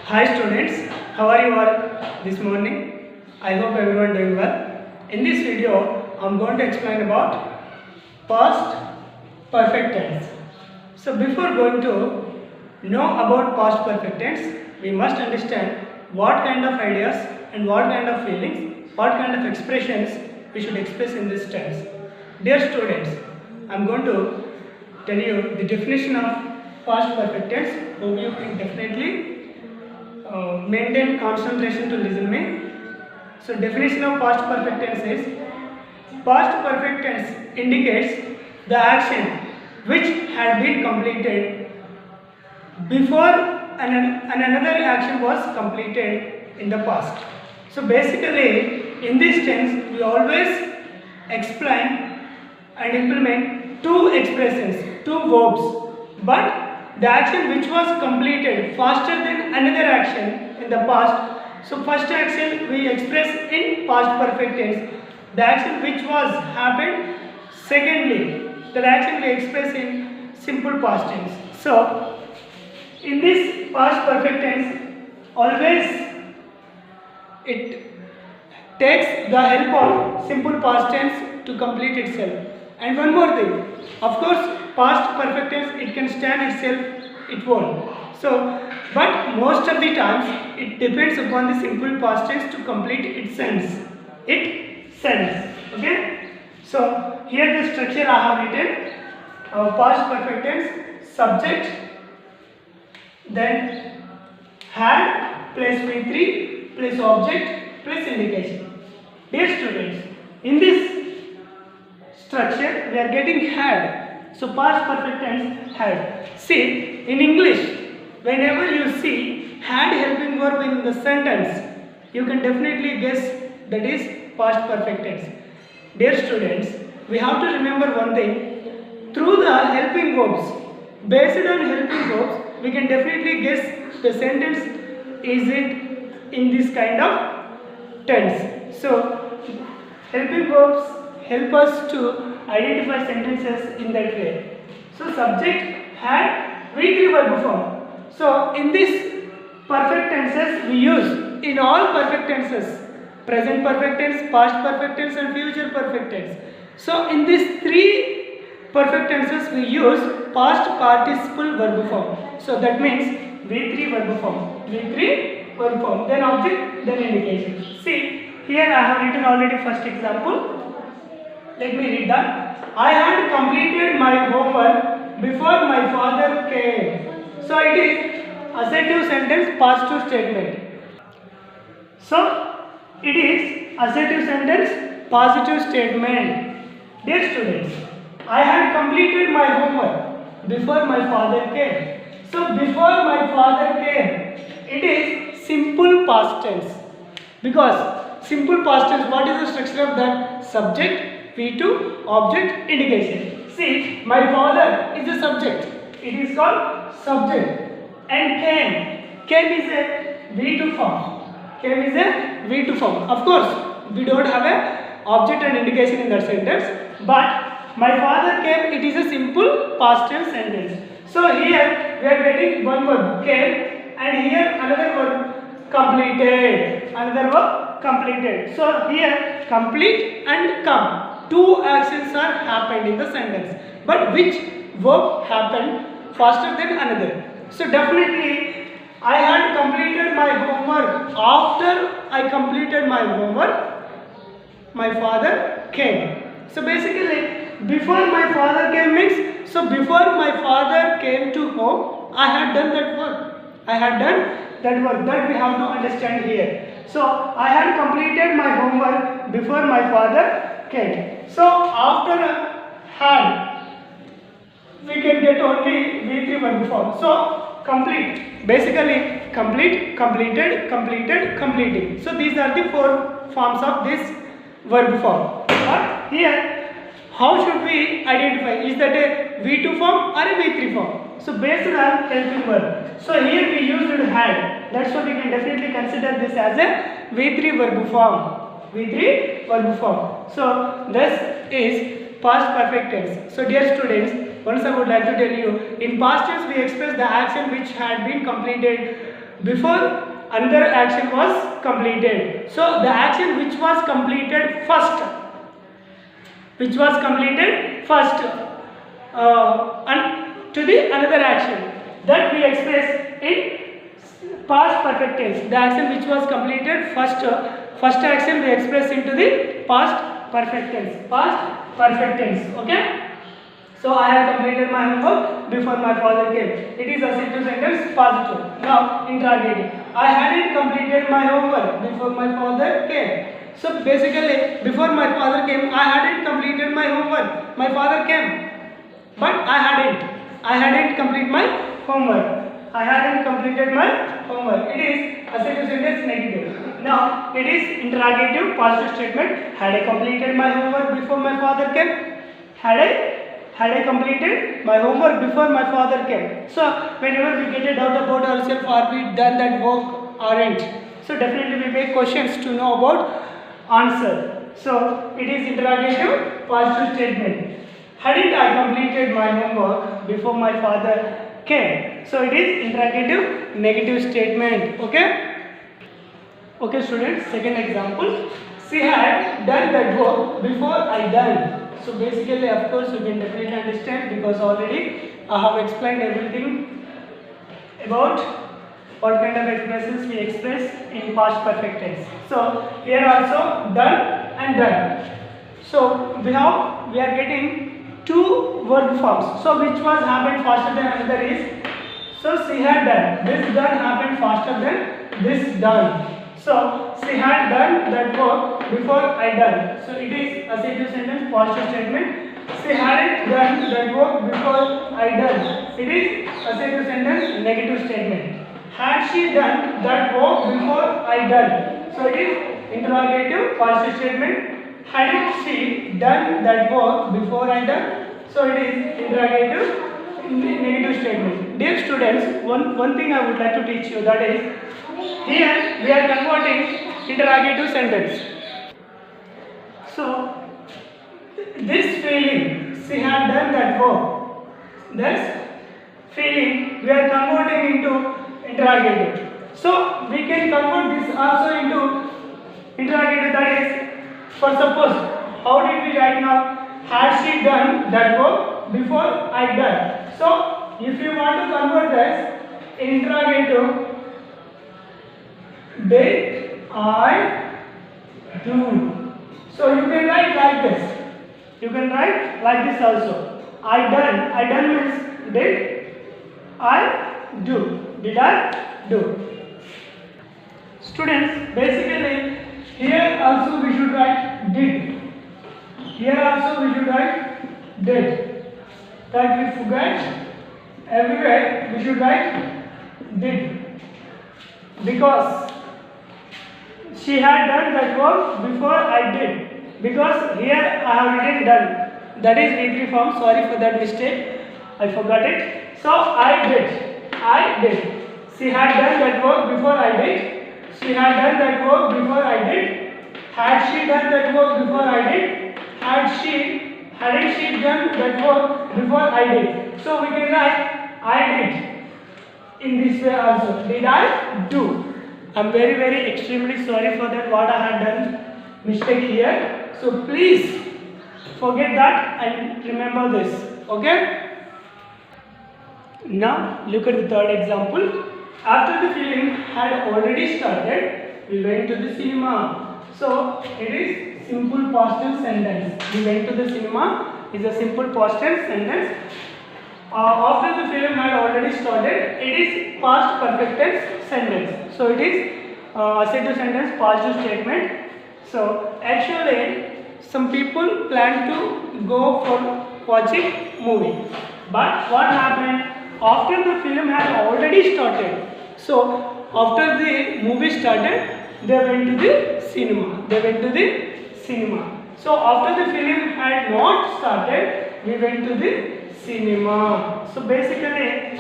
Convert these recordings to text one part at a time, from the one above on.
Hi students, how are you all this morning? I hope everyone doing well. In this video, I am going to explain about past perfect tense. So before going to know about past perfect tense, we must understand what kind of ideas and what kind of feelings, what kind of expressions we should express in this tense. Dear students, I am going to tell you the definition of past perfect tense. Hope you can definitely maintain concentration to listen me. So definition of past perfect tense is past perfect tense indicates the action which had been completed before another action was completed in the past. So basically in this tense we always explain and implement two expressions, two verbs, but the action which was completed faster than another action in the past. So first action we express in past perfect tense. The action which was happened secondly, the action we express in simple past tense. So in this past perfect tense, always it takes the help of simple past tense to complete itself. And one more thing, of course, past perfect tense it can stand itself, it won't. So, but most of the times it depends upon the simple past tense to complete its sense. Okay. So here the structure I have written: past perfect tense, subject, then had plus V3 plus object plus indication. Dear students, in this structure we are getting had. So past perfect tense had. See, in English, whenever you see had helping verb in the sentence, you can definitely guess that is past perfect tense. Dear students, we have to remember one thing. Through the helping verbs, based on helping verbs, we can definitely guess the sentence is it in this kind of tense. So helping verbs help us to identify sentences in that way. So subject had V3 verb form. So in this perfect tenses we use in all perfect tenses: present perfect tense, past perfect tense and future perfect tense. So in these three perfect tenses we use past participle verb form. So that means V3 verb form, V3 verb form, then object, then indication. See, here I have written already first example. Let me read that. I had completed my homework before my father came. So it is assertive sentence, positive statement. So it is assertive sentence, positive statement. Dear students, I had completed my homework before my father came. So before my father came, it is simple past tense. Because simple past tense, what is the structure of that? Subject, V2, object, indication. See, my father is a subject. It is called subject. And came is a V2 form. Came is a V2 form. Of course, we don't have a object and indication in that sentence. But my father came, it is a simple past tense sentence. So here we are getting one word came, and here another word completed. Another word completed. So here complete and come. Two actions are happened in the sentence, but which verb happened faster than another? So definitely I had completed my homework. After I completed my homework, my father came. So basically before my father came means, so before my father came to home, I had done that work. I had done that work. That we have to understand here. So I had completed my homework before my father came. So after had, we can get only V3 verb form. So complete, basically complete, completed, completed, completing. So these are the four forms of this verb form. But here, how should we identify? Is that a V2 form or a V3 form? So based on helping verb. So here we used had. That's why we can definitely consider this as a V3 verb form. V3 verb form. So this is past perfect tense. So dear students, once I would like to tell you, in past tense we express the action which had been completed before another action was completed. So the action which was completed first, and to the another action, that we express in past perfect tense. The action which was completed first action we express into the past perfect tense. Okay. So I have completed my homework before my father came. It is assertive sentence, positive. Now interrogative. I hadn't completed my homework before my father came. So basically, before my father came, I hadn't completed my homework. My father came, but I hadn't completed my homework. It is assertive sentence, negative. Now it is interrogative, positive statement. Had I completed my homework before my father came? Had I completed my homework before my father came? So whenever we get a doubt about ourselves, are we done that work or aren't? So definitely we make questions to know about answer. So it is interrogative, positive statement. Hadn't I completed my homework before my father came? So it is interrogative, negative statement. Okay students, second example. She had done that work before I done. So basically, of course, you can definitely understand because already I have explained everything about what kind of expressions we express in past perfect tense. So here also done and done. So we are getting two verb forms. So which was happened faster than another is, so she had done. This done happened faster than this done. So she had done that work before I done. So it is assertive sentence, positive statement. She hadn't done that work before I done. It is assertive sentence, negative statement. Had she done that work before I done? So it is interrogative, positive statement. Hadn't she done that work before I done? So it is interrogative, negative statement. Dear students, one thing I would like to teach you, that is, here we are converting interrogative sentence. So this feeling, she had done that work. This feeling we are converting into interrogative. So we can convert this also into interrogative, that is, for suppose, how did we write now? Had she done that work before I done? So if you want to convert this in interrogative, did I do? So you can write like this. You can write like this also. I done means did I do. Did I do? Students, basically here also we should write did. Here also we should write did. That we forget. Everywhere we should write did. Because she had done that work before I did. Because here I have written done. That is V3 form. Sorry for that mistake. I forgot it. So I did. She had done that work before I did. She had done that work before I did. Had she done that work before I did? Hadn't she done that work before I did? So we can write I did in this way also. Did I do? I am very extremely sorry for that what I have done mistake here. So please forget that and remember this. Okay? Now look at the third example. After the film had already started, we went to the cinema. So it is simple past tense sentence. We went to the cinema is a simple past tense sentence. After the film had already started, it is past perfect tense sentence. So it is assertive sentence, positive statement. So actually some people plan to go for watching movie. But what happened? After the film had already started. So after the movie started, they went to the cinema. So after the film had not started, we went to the cinema. So basically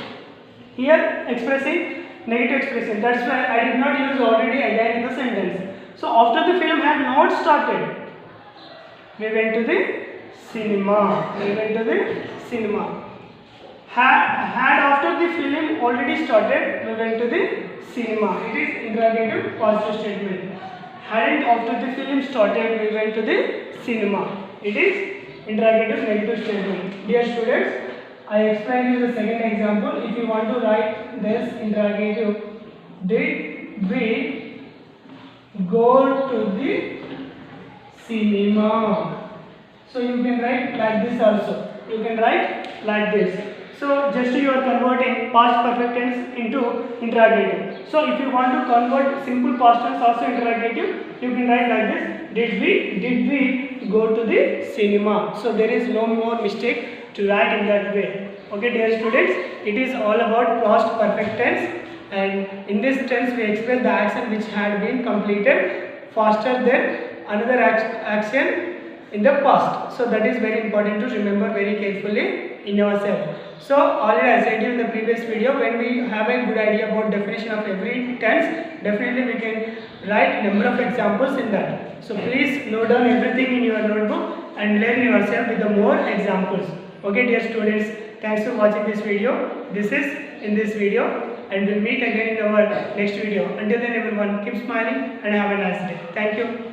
here expressing negative expression. That's why I did not use already again in the sentence. So after the film had not started, we went to the cinema. Had after the film already started, we went to the cinema. It is interrogative positive statement. Hadn't after the film started, we went to the cinema. It is interrogative negative statement. Dear students, I explained you the second example. If you want to write this interrogative, did we go to the cinema? So you can write like this also. You can write like this. So just you are converting past perfect tense into interrogative. So if you want to convert simple past tense also interrogative, you can write like this. Did we go to the cinema? So there is no more mistake to write in that way. Okay, dear students, it is all about past perfect tense, and in this tense we express the action which had been completed faster than another action in the past. So that is very important to remember very carefully in yourself. So already I said you in the previous video, when we have a good idea about definition of every tense, definitely we can write number of examples in that. So please note down everything in your notebook and learn yourself with the more examples. Okay, dear students, thanks for watching this video. This is in this video, and we'll meet again in our next video. Until then, everyone, keep smiling and have a nice day. Thank you.